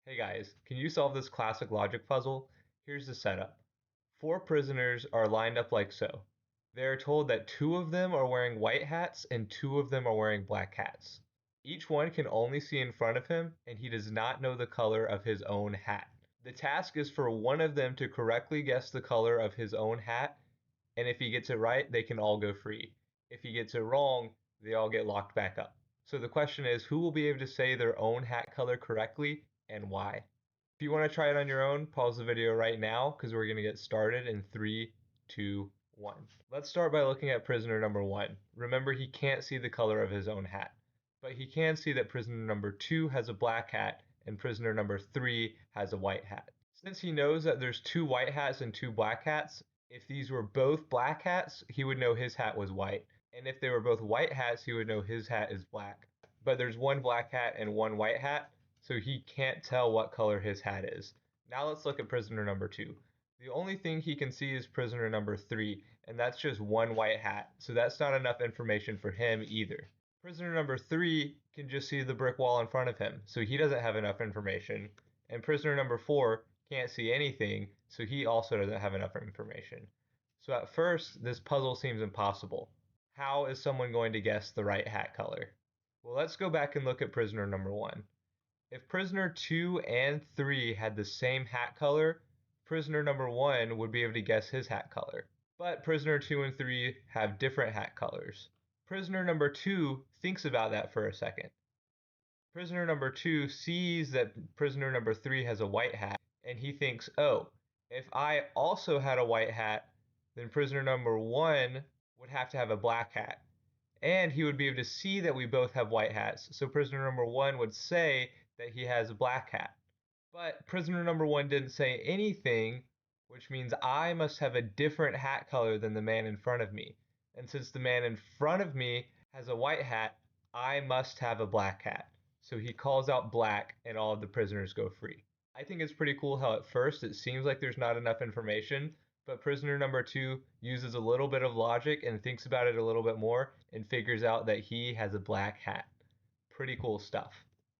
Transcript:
Hey guys, can you solve this classic logic puzzle? Here's the setup. Four prisoners are lined up like so. They are told that two of them are wearing white hats and two of them are wearing black hats. Each one can only see in front of him and he does not know the color of his own hat. The task is for one of them to correctly guess the color of his own hat, and if he gets it right, they can all go free. If he gets it wrong, they all get locked back up. So the question is, who will be able to say their own hat color correctly and why? If you want to try it on your own, pause the video right now because we're going to get started in 3, 2, 1. Let's start by looking at prisoner number 1. Remember, he can't see the color of his own hat, but he can see that prisoner number 2 has a black hat and prisoner number 3 has a white hat. Since he knows that there's two white hats and two black hats, if these were both black hats, he would know his hat was white. And if they were both white hats, he would know his hat is black. But there's one black hat and one white hat, so he can't tell what color his hat is. Now let's look at prisoner number 2. The only thing he can see is prisoner number 3, and that's just one white hat, so that's not enough information for him either. Prisoner number 3 can just see the brick wall in front of him, so he doesn't have enough information. And prisoner number 4 can't see anything, so he also doesn't have enough information. So at first, this puzzle seems impossible. How is someone going to guess the right hat color? Well, let's go back and look at prisoner number 1. If prisoner 2 and 3 had the same hat color, prisoner number 1 would be able to guess his hat color. But prisoner 2 and 3 have different hat colors. Prisoner number 2 thinks about that for a second. Prisoner number 2 sees that prisoner number 3 has a white hat, and he thinks, oh, if I also had a white hat, then prisoner number 1 would have to have a black hat. And he would be able to see that we both have white hats, so prisoner number 1 would say that he has a black hat. But prisoner number 1 didn't say anything, which means I must have a different hat color than the man in front of me. And since the man in front of me has a white hat, I must have a black hat. So he calls out black and all of the prisoners go free. I think it's pretty cool how at first it seems like there's not enough information, but prisoner number 2 uses a little bit of logic and thinks about it a little bit more and figures out that he has a black hat. Pretty cool stuff.